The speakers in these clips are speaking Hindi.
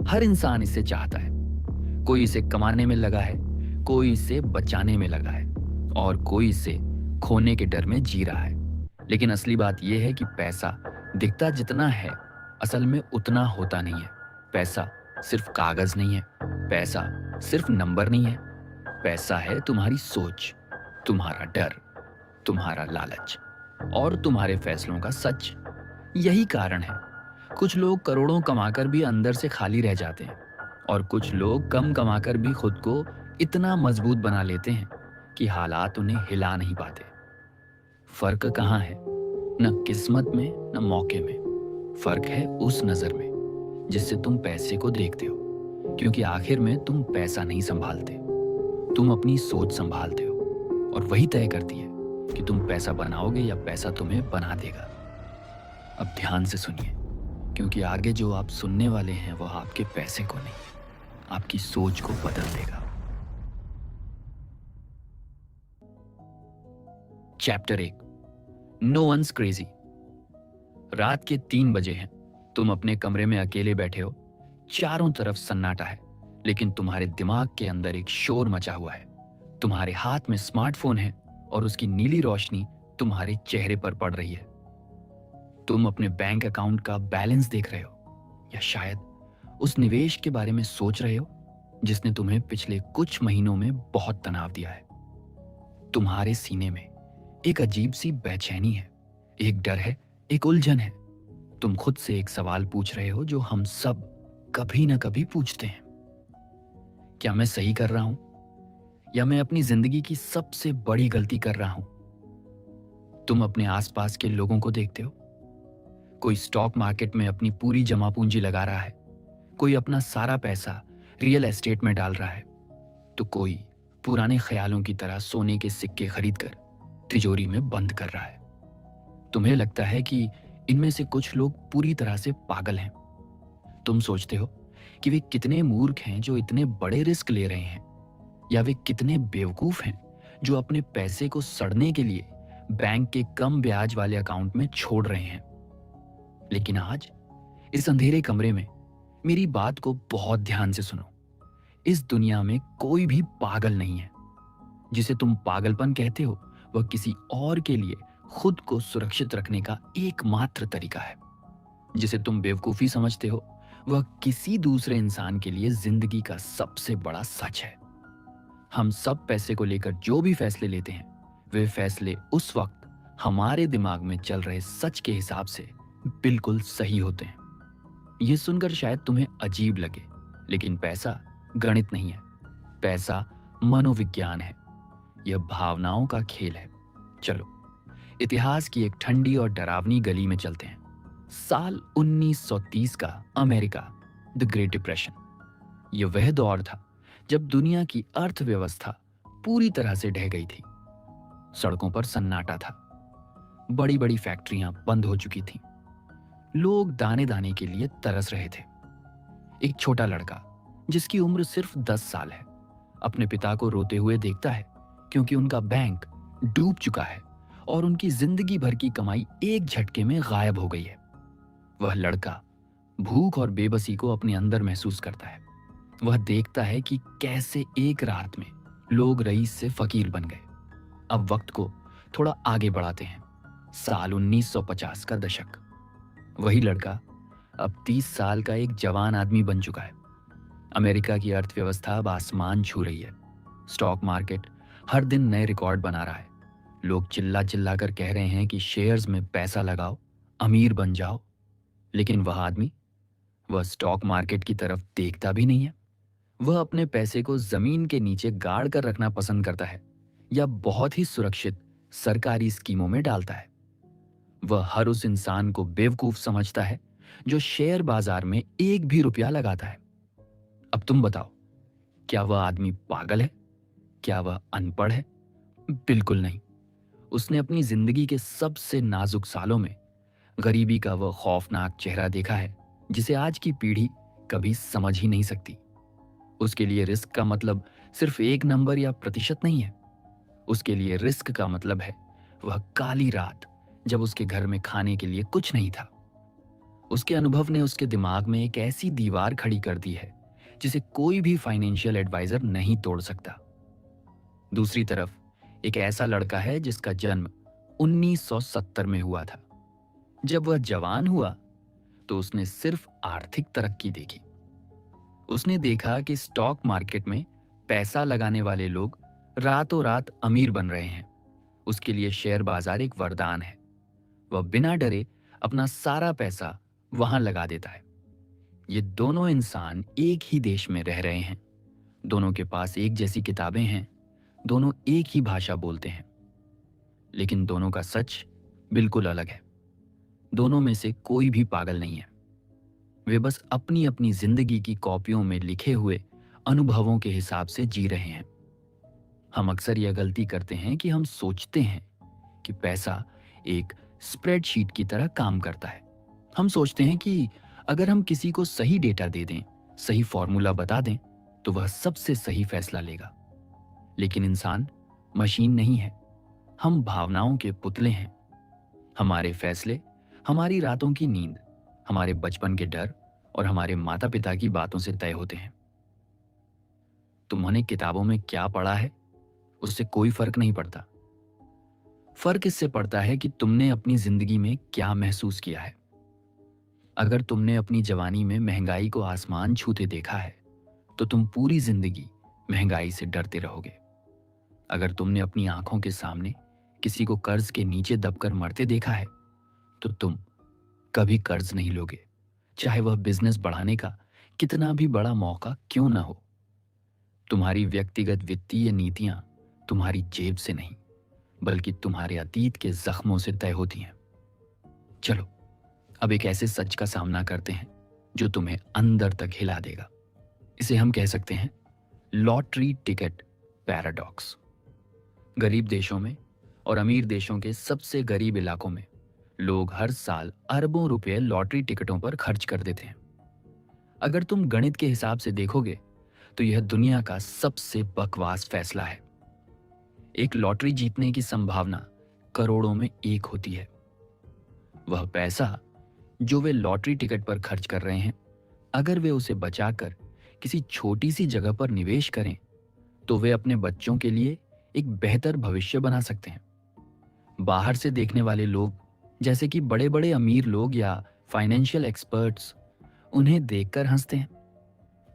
हर इंसान इसे चाहता है। कोई इसे कमाने में लगा है, कोई इसे बचाने में लगा है और कोई इसे खोने के डर में जी रहा है। लेकिन असली बात यह है कि पैसा दिखता जितना है, असल में उतना होता नहीं है। पैसा सिर्फ कागज नहीं है, पैसा सिर्फ नंबर नहीं है। पैसा है तुम्हारी सोच, तुम्हारा डर, तुम्हारा लालच और तुम्हारे फैसलों का सच। यही कारण है कुछ लोग करोड़ों कमाकर भी अंदर से खाली रह जाते हैं और कुछ लोग कम कमाकर भी खुद को इतना मजबूत बना लेते हैं कि हालात उन्हें हिला नहीं पाते। फर्क कहाँ है? न किस्मत में न मौके में। फर्क है उस नजर में जिससे तुम पैसे को देखते हो। क्योंकि आखिर में तुम पैसा नहीं संभालते, तुम अपनी सोच संभालते हो और वही तय करती है कि तुम पैसा बनाओगे या पैसा तुम्हें बना देगा। अब ध्यान से सुनिए, क्योंकि आगे जो आप सुनने वाले हैं वह आपके पैसे को नहीं, आपकी सोच को बदल देगा। Chapter 1, no once crazy. रात के 3 बजे हैं। तुम अपने कमरे में अकेले बैठे हो। चारों तरफ सन्नाटा है, लेकिन तुम्हारे दिमाग के अंदर एक शोर मचा हुआ है। तुम्हारे हाथ में स्मार्टफोन है और उसकी नीली रोशनी तुम्हारे चेहरे पर पड़ रही है। तुम अपने बैंक अकाउंट का बैलेंस देख रहे हो या शायद उस निवेश के बारे में सोच रहे हो जिसने तुम्हें पिछले कुछ महीनों में बहुत तनाव दिया है। तुम्हारे सीने में एक अजीब सी बेचैनी है, एक डर है, एक उलझन है। तुम खुद से एक सवाल पूछ रहे हो जो हम सब कभी ना कभी पूछते हैं। क्या मैं सही कर रहा हूं या मैं अपनी जिंदगी की सबसे बड़ी गलती कर रहा हूं? तुम अपने आसपास के लोगों को देखते हो। कोई स्टॉक मार्केट में अपनी पूरी जमा पूंजी लगा रहा है, कोई अपना सारा पैसा रियल एस्टेट में डाल रहा है, तो कोई पुराने ख्यालों की तरह सोने के सिक्के खरीदकर तिजोरी में बंद कर रहा है। तुम्हें लगता है कि इनमें से कुछ लोग पूरी तरह से पागल हैं। तुम सोचते हो कि वे कितने मूर्ख हैं जो इतने बड़े रिस्क ले रहे हैं, या वे कितने बेवकूफ हैं जो अपने पैसे को सड़ने के लिए बैंक के कम ब्याज वाले अकाउंट में छोड़ रहे हैं। लेकिन आज इस अंधेरे कमरे में मेरी बात को बहुत ध्यान से सुनो। इस दुनिया में कोई भी पागल नहीं है। जिसे तुम पागलपन कहते हो वह किसी और के लिए खुद को सुरक्षित रखने का एकमात्र तरीका है। जिसे तुम बेवकूफी समझते हो वह किसी दूसरे इंसान के लिए जिंदगी का सबसे बड़ा सच है। हम सब पैसे को लेकर जो भी फैसले लेते हैं वे फैसले उस वक्त हमारे दिमाग में चल रहे सच के हिसाब से बिल्कुल सही होते हैं। यह सुनकर शायद तुम्हें अजीब लगे, लेकिन पैसा गणित नहीं है। पैसा मनोविज्ञान है। यह भावनाओं का खेल है। चलो इतिहास की एक ठंडी और डरावनी गली में चलते हैं। साल 1930 का अमेरिका, द ग्रेट डिप्रेशन। यह वह दौर था जब दुनिया की अर्थव्यवस्था पूरी तरह से ढह गई थी। सड़कों पर सन्नाटा था, बड़ी बड़ी फैक्ट्रियां बंद हो चुकी थीं। लोग दाने दाने के लिए तरस रहे थे। एक छोटा लड़का जिसकी उम्र सिर्फ 10 साल है अपने पिता को रोते हुए देखता है, क्योंकि उनका बैंक डूब चुका है और उनकी जिंदगी भर की कमाई एक झटके में गायब हो गई है। वह लड़का भूख और बेबसी को अपने अंदर महसूस करता है। वह देखता है कि कैसे एक रात में लोग रईस से फकीर बन गए। अब वक्त को थोड़ा आगे बढ़ाते हैं। साल 1950 का दशक। वही लड़का अब 30 साल का एक जवान आदमी बन चुका है। अमेरिका की अर्थव्यवस्था अब आसमान छू रही है। स्टॉक मार्केट हर दिन नए रिकॉर्ड बना रहा है। लोग चिल्ला चिल्ला कर कह रहे हैं कि शेयर्स में पैसा लगाओ, अमीर बन जाओ। लेकिन वह आदमी, वह स्टॉक मार्केट की तरफ देखता भी नहीं है। वह अपने पैसे को जमीन के नीचे गाड़ कर रखना पसंद करता है या बहुत ही सुरक्षित सरकारी स्कीमों में डालता है। वह हर उस इंसान को बेवकूफ समझता है जो शेयर बाजार में एक भी रुपया लगाता है। अब तुम बताओ, क्या वह आदमी पागल है? क्या वह अनपढ़ है? बिल्कुल नहीं। उसने अपनी जिंदगी के सबसे नाजुक सालों में गरीबी का वह खौफनाक चेहरा देखा है जिसे आज की पीढ़ी कभी समझ ही नहीं सकती। उसके लिए रिस्क का मतलब सिर्फ एक नंबर या प्रतिशत नहीं है। उसके लिए रिस्क का मतलब है वह काली रात जब उसके घर में खाने के लिए कुछ नहीं था। उसके अनुभव ने उसके दिमाग में एक ऐसी दीवार खड़ी कर दी है जिसे कोई भी फाइनेंशियल एडवाइजर नहीं तोड़ सकता। दूसरी तरफ एक ऐसा लड़का है जिसका जन्म 1970 में हुआ था। जब वह जवान हुआ तो उसने सिर्फ आर्थिक तरक्की देखी। उसने देखा कि स्टॉक मार्केट में पैसा लगाने वाले लोग रातों रात अमीर बन रहे हैं। उसके लिए शेयर बाजार एक वरदान है। वह बिना डरे अपना सारा पैसा वहां लगा देता है। ये दोनों इंसान एक ही देश में रह रहे हैं, दोनों के पास एक जैसी किताबें हैं, दोनों एक ही भाषा बोलते हैं, लेकिन दोनों का सच बिल्कुल अलग है। दोनों में से कोई भी पागल नहीं है। वे बस अपनी अपनी जिंदगी की कॉपियों में लिखे हुए अनुभवों के हिसाब से जी रहे हैं। हम अक्सर यह गलती करते हैं कि हम सोचते हैं कि पैसा एक स्प्रेडशीट की तरह काम करता है। हम सोचते हैं कि अगर हम किसी को सही डेटा दे दें, सही फॉर्मूला बता दें, तो वह सबसे सही फैसला लेगा। लेकिन इंसान मशीन नहीं है। हम भावनाओं के पुतले हैं। हमारे फैसले हमारी रातों की नींद, हमारे बचपन के डर और हमारे माता पिता की बातों से तय होते हैं। तुमने किताबों में क्या पढ़ा है उससे कोई फर्क नहीं पड़ता। फर्क इससे पड़ता है कि तुमने अपनी जिंदगी में क्या महसूस किया है। अगर तुमने अपनी जवानी में महंगाई को आसमान छूते देखा है तो तुम पूरी जिंदगी महंगाई से डरते रहोगे। अगर तुमने अपनी आंखों के सामने किसी को कर्ज के नीचे दबकर मरते देखा है तो तुम कभी कर्ज नहीं लोगे, चाहे वह बिजनेस बढ़ाने का कितना भी बड़ा मौका क्यों ना हो। तुम्हारी व्यक्तिगत वित्तीय नीतियां तुम्हारी जेब से नहीं, बल्कि तुम्हारे अतीत के जख्मों से तय होती हैं। चलो अब एक ऐसे सच का सामना करते हैं जो तुम्हें अंदर तक हिला देगा। इसे हम कह सकते हैं लॉटरी टिकट पैराडॉक्स। गरीब देशों में और अमीर देशों के सबसे गरीब इलाकों में लोग हर साल अरबों रुपए लॉटरी टिकटों पर खर्च कर देते हैं। अगर तुम गणित के हिसाब से देखोगे तो यह दुनिया का सबसे बकवास फैसला है। एक लॉटरी जीतने की संभावना करोड़ों में एक होती है। वह पैसा जो वे लॉटरी टिकट पर खर्च कर रहे हैं, अगर वे उसे बचाकर किसी छोटी सी जगह पर निवेश करें तो वे अपने बच्चों के लिए एक बेहतर भविष्य बना सकते हैं। बाहर से देखने वाले लोग, जैसे कि बड़े बड़े अमीर लोग या फाइनेंशियल एक्सपर्ट्स, उन्हें देखकर हंसते हैं।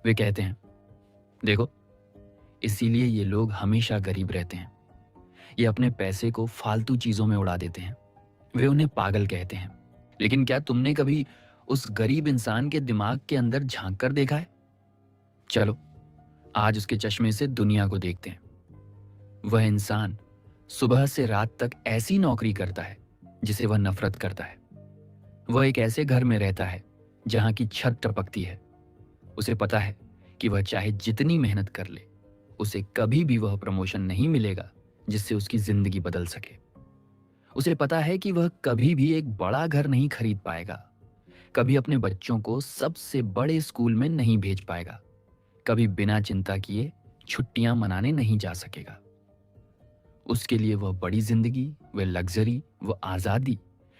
वे कहते हैं, देखो, इसीलिए ये लोग हमेशा गरीब रहते हैं। ये अपने पैसे को फालतू चीजों में उड़ा देते हैं। वे उन्हें पागल कहते हैं। लेकिन क्या तुमने कभी उस गरीब इंसान के दिमाग के अंदर झांक कर देखा है? चलो आज उसके चश्मे से दुनिया को देखते हैं। वह इंसान सुबह से रात तक ऐसी नौकरी करता है जिसे वह नफरत करता है। वह एक ऐसे घर में रहता है जहां की छत टपकती है। उसे पता है कि वह चाहे जितनी मेहनत कर ले, उसे कभी भी वह प्रमोशन नहीं मिलेगा जिससे उसकी जिंदगी बदल सके। उसे पता है कि वह कभी भी एक बड़ा घर नहीं खरीद पाएगा, कभी अपने बच्चों को सबसे बड़े स्कूल में नहीं भेज पाएगा, कभी बिना चिंता किए छुट्टियां मनाने नहीं जा सकेगा। उसके लिए वह बड़ी जिंदगी, वह लग्जरी, वह आजादी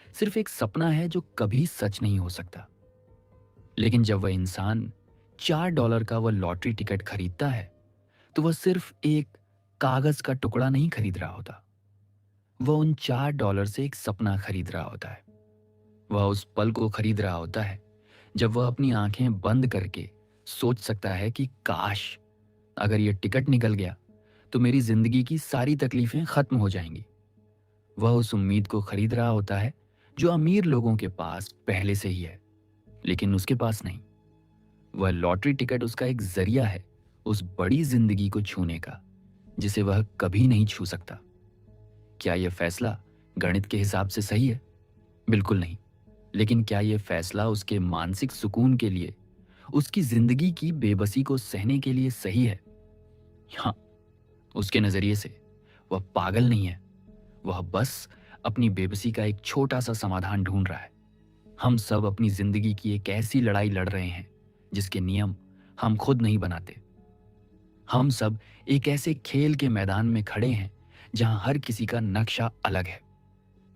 सिर्फ एक सपना है जो कभी सच नहीं हो सकता। लेकिन जब वह इंसान $4 का वह लॉटरी टिकट खरीदता है तो वह सिर्फ एक कागज का टुकड़ा नहीं खरीद रहा होता। वह उन $4 से एक सपना खरीद रहा होता है। वह उस पल को खरीद रहा होता है जब वह अपनी आंखें बंद करके सोच सकता है कि काश अगर यह टिकट निकल गया तो मेरी जिंदगी की सारी तकलीफें खत्म हो जाएंगी। वह उस उम्मीद को खरीद रहा होता है जो अमीर लोगों के पास पहले से ही है, लेकिन उसके पास नहीं। वह लॉटरी टिकट उसका एक जरिया है उस बड़ी जिंदगी को छूने का जिसे वह कभी नहीं छू सकता। क्या यह फैसला गणित के हिसाब से सही है? बिल्कुल नहीं। लेकिन क्या यह फैसला उसके मानसिक सुकून के लिए, उसकी जिंदगी की बेबसी को सहने के लिए सही है? हाँ, उसके नजरिए से वह पागल नहीं है। वह बस अपनी बेबसी का एक छोटा सा समाधान ढूंढ रहा है। हम सब अपनी जिंदगी की एक ऐसी लड़ाई लड़ रहे हैं जिसके नियम हम खुद नहीं बनाते। हम सब एक ऐसे खेल के मैदान में खड़े हैं जहां हर किसी का नक्शा अलग है।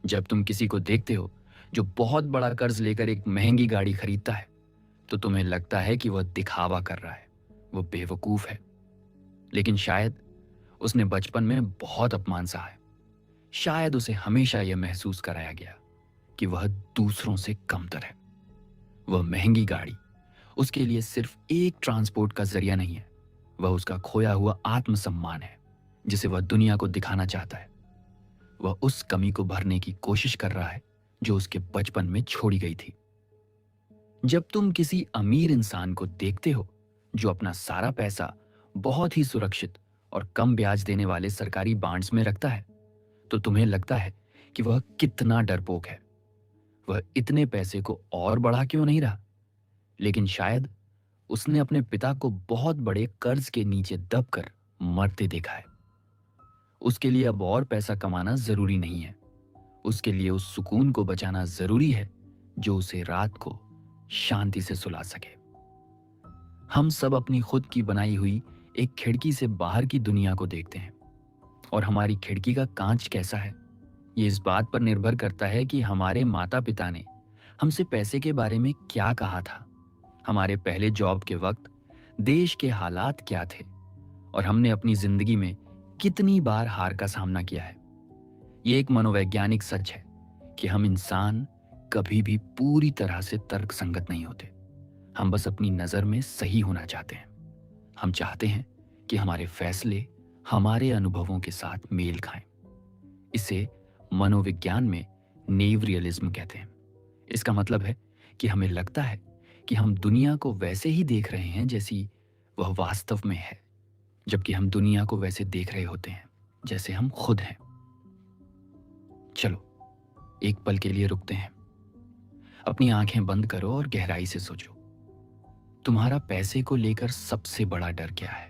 जब तुम किसी को देखते हो जो बहुत बड़ा कर्ज लेकर एक महंगी गाड़ी खरीदता है, तो तुम्हें लगता है कि वह दिखावा कर रहा है, वो बेवकूफ है। लेकिन शायद उसने बचपन में बहुत अपमान सहा है। शायद उसे हमेशा यह महसूस कराया गया कि वह दूसरों से कमतर है। वह महंगी गाड़ी उसके लिए सिर्फ एक ट्रांसपोर्ट का जरिया नहीं है, वह उसका खोया हुआ आत्मसम्मान है, जिसे वह दुनिया को दिखाना चाहता है। वह उस कमी को भरने की कोशिश कर रहा है जो उसके बचपन में छोड़ी गई थी। जब तुम किसी अमीर इंसान को देखते हो जो अपना सारा पैसा बहुत ही सुरक्षित और कम ब्याज देने वाले सरकारी बॉन्ड्स में रखता है, तो तुम्हें लगता है कि वह कितना डरपोक है। वह इतने पैसे को और बढ़ा क्यों नहीं रहा? लेकिन शायद उसने अपने पिता को बहुत बड़े कर्ज के नीचे दबकर मरते देखा है। उसके लिए अब और पैसा कमाना जरूरी नहीं है। उसके लिए उस सुकून को बचाना जरूरी है जो उसे रात को शांति से सुला सके। हम सब अपनी खुद की बनाई हुई एक खिड़की से बाहर की दुनिया को देखते हैं, और हमारी खिड़की का कांच कैसा है ये इस बात पर निर्भर करता है कि हमारे माता पिता ने हमसे पैसे के बारे में क्या कहा था, हमारे पहले जॉब के वक्त देश के हालात क्या थे, और हमने अपनी जिंदगी में कितनी बार हार का सामना किया है। ये एक मनोवैज्ञानिक सच है कि हम इंसान कभी भी पूरी तरह से तर्कसंगत नहीं होते। हम बस अपनी नजर में सही होना चाहते हैं। हम चाहते हैं कि हमारे फैसले हमारे अनुभवों के साथ मेल खाएं। इसे मनोविज्ञान में नेव रियलिज्म कहते हैं। इसका मतलब है कि हमें लगता है कि हम दुनिया को वैसे ही देख रहे हैं जैसी वह वास्तव में है, जबकि हम दुनिया को वैसे देख रहे होते हैं जैसे हम खुद हैं। चलो एक पल के लिए रुकते हैं। अपनी आंखें बंद करो और गहराई से सोचो। तुम्हारा पैसे को लेकर सबसे बड़ा डर क्या है?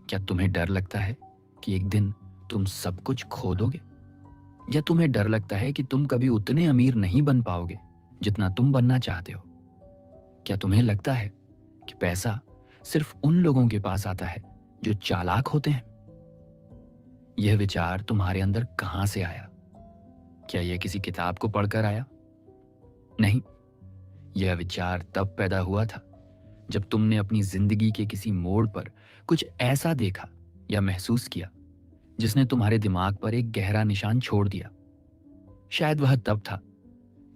क्या तुम्हें डर लगता है कि एक दिन तुम सब कुछ खो दोगे, या तुम्हें डर लगता है कि तुम कभी उतने अमीर नहीं बन पाओगे जितना तुम बनना चाहते हो? क्या तुम्हें लगता है कि पैसा सिर्फ उन लोगों के पास आता है जो चालाक होते हैं? यह विचार तुम्हारे अंदर कहां से आया? क्या यह किसी किताब को पढ़कर आया? नहीं, यह विचार तब पैदा हुआ था जब तुमने अपनी जिंदगी के किसी मोड़ पर कुछ ऐसा देखा या महसूस किया जिसने तुम्हारे दिमाग पर एक गहरा निशान छोड़ दिया। शायद वह तब था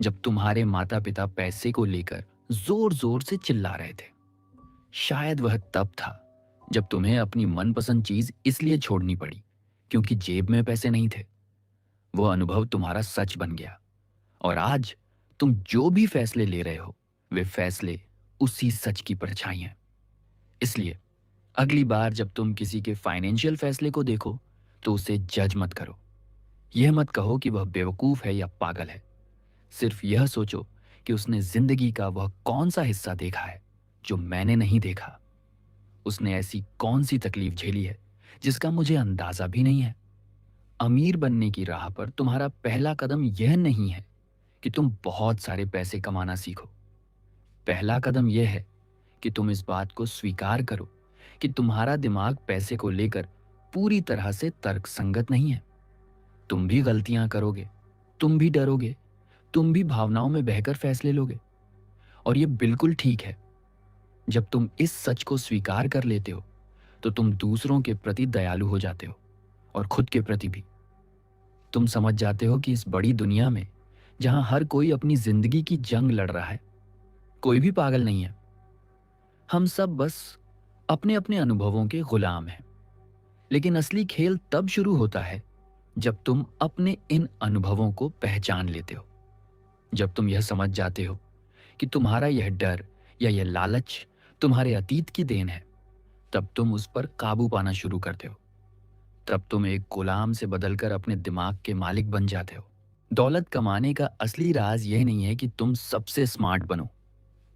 जब तुम्हारे माता पिता पैसे को लेकर जोर जोर से चिल्ला रहे थे। शायद वह तब था जब तुम्हें अपनी मनपसंद चीज इसलिए छोड़नी पड़ी क्योंकि जेब में पैसे नहीं थे। वो अनुभव तुम्हारा सच बन गया, और आज तुम जो भी फैसले ले रहे हो वे फैसले उसी सच की परछाई हैं। इसलिए अगली बार जब तुम किसी के फाइनेंशियल फैसले को देखो तो उसे जज मत करो। यह मत कहो कि वह बेवकूफ है या पागल है। सिर्फ यह सोचो कि उसने जिंदगी का वह कौन सा हिस्सा देखा है जो मैंने नहीं देखा। उसने ऐसी कौन सी तकलीफ झेली है जिसका मुझे अंदाजा भी नहीं है। अमीर बनने की राह पर तुम्हारा पहला कदम यह नहीं है कि तुम बहुत सारे पैसे कमाना सीखो। पहला कदम यह है कि तुम इस बात को स्वीकार करो कि तुम्हारा दिमाग पैसे को लेकर पूरी तरह से तर्कसंगत नहीं है। तुम भी गलतियां करोगे, तुम भी डरोगे, तुम भी भावनाओं में बहकर फैसले लोगे, और ये बिल्कुल ठीक है। जब तुम इस सच को स्वीकार कर लेते हो तो तुम दूसरों के प्रति दयालु हो जाते हो, और खुद के प्रति भी। तुम समझ जाते हो कि इस बड़ी दुनिया में जहां हर कोई अपनी जिंदगी की जंग लड़ रहा है, कोई भी पागल नहीं है। हम सब बस अपने अपने अनुभवों के गुलाम हैं। लेकिन असली खेल तब शुरू होता है जब तुम अपने इन अनुभवों को पहचान लेते हो। जब तुम यह समझ जाते हो कि तुम्हारा यह डर या यह लालच तुम्हारे अतीत की देन है, तब तुम उस पर काबू पाना शुरू करते हो। तब तुम एक गुलाम से बदलकर अपने दिमाग के मालिक बन जाते हो। दौलत कमाने का असली राज यह नहीं है कि तुम सबसे स्मार्ट बनो,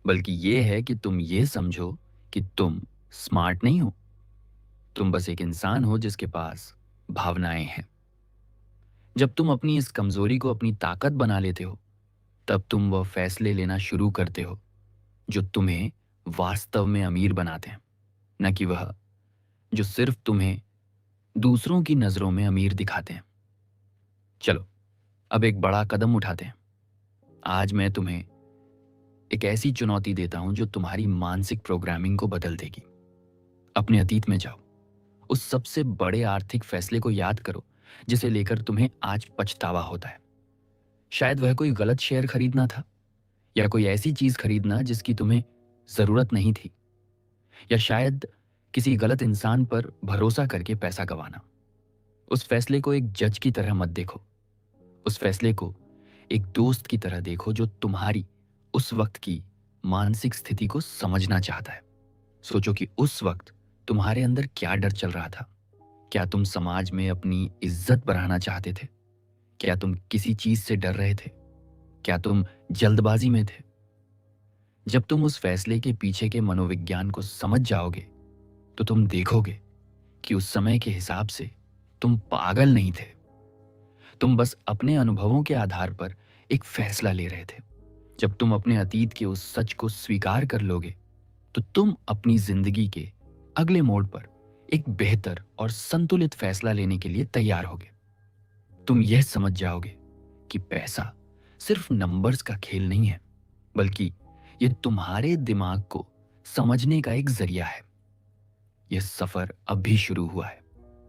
बल्कि यह है कि तुम ये समझो कि तुम स्मार्ट नहीं हो। तुम बस एक इंसान हो जिसके पास भावनाएं हैं। जब तुम अपनी इस कमजोरी को अपनी ताकत बना लेते हो, तब तुम वह फैसले लेना शुरू करते हो जो तुम्हें वास्तव में अमीर बनाते हैं, न कि वह जो सिर्फ तुम्हें दूसरों की नजरों में अमीर दिखाते हैं। चलो अब एक बड़ा कदम उठाते हैं। आज मैं तुम्हें एक ऐसी चुनौती देता हूं जो तुम्हारी मानसिक प्रोग्रामिंग को बदल देगी। अपने अतीत में जाओ, उस सबसे बड़े आर्थिक फैसले को याद करो जिसे लेकर तुम्हें आज पछतावा होता है। शायद वह कोई गलत शेयर खरीदना था, या कोई ऐसी चीज खरीदना जिसकी तुम्हें जरूरत नहीं थी, या शायद किसी गलत इंसान पर भरोसा करके पैसा गंवाना। उस फैसले को एक जज की तरह मत देखो, उस फैसले को एक दोस्त की तरह देखो जो तुम्हारी उस वक्त की मानसिक स्थिति को समझना चाहता है। सोचो कि उस वक्त तुम्हारे अंदर क्या डर चल रहा था। क्या तुम समाज में अपनी इज्जत बढ़ाना चाहते थे? क्या तुम किसी चीज से डर रहे थे? क्या तुम जल्दबाजी में थे? जब तुम उस फैसले के पीछे के मनोविज्ञान को समझ जाओगे तो तुम देखोगे कि उस समय के हिसाब से तुम पागल नहीं थे। तुम बस अपने अनुभवों के आधार पर एक फैसला ले रहे थे। जब तुम अपने अतीत के उस सच को स्वीकार कर लोगे तो तुम अपनी जिंदगी के अगले मोड़ पर एक बेहतर और संतुलित फैसला लेने के लिए तैयार होगे। तुम यह समझ जाओगे कि पैसा सिर्फ नंबर्स का खेल नहीं है, बल्कि यह तुम्हारे दिमाग को समझने का एक जरिया है। यह सफर अभी शुरू हुआ है।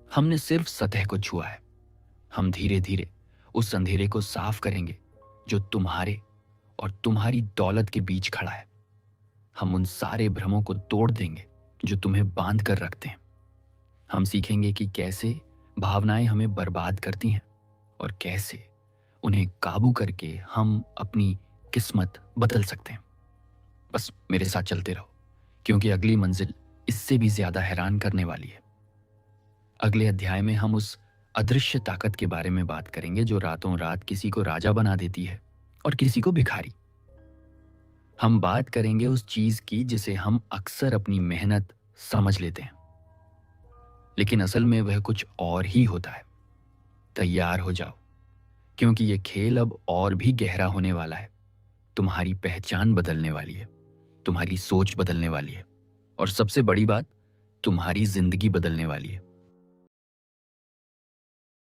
हमने सिर्फ सतह को छुआ है। हम धीरे धीरे उस अंधेरे को साफ करेंगे जो तुम्हारे और तुम्हारी दौलत के बीच खड़ा है। हम उन सारे भ्रमों को तोड़ देंगे जो तुम्हें बांध कर रखते हैं। हम सीखेंगे कि कैसे भावनाएं हमें बर्बाद करती हैं और कैसे उन्हें काबू करके हम अपनी किस्मत बदल सकते हैं। बस मेरे साथ चलते रहो, क्योंकि अगली मंजिल इससे भी ज्यादा हैरान करने वाली है। अगले अध्याय में हम उस अदृश्य ताकत के बारे में बात करेंगे जो रातों रात किसी को राजा बना देती है और किसी को भिखारी। हम बात करेंगे उस चीज की जिसे हम अक्सर अपनी मेहनत समझ लेते हैं, लेकिन असल में वह कुछ और ही होता है। तैयार हो जाओ, क्योंकि यह खेल अब और भी गहरा होने वाला है। तुम्हारी पहचान बदलने वाली है, तुम्हारी सोच बदलने वाली है, और सबसे बड़ी बात, तुम्हारी जिंदगी बदलने वाली है।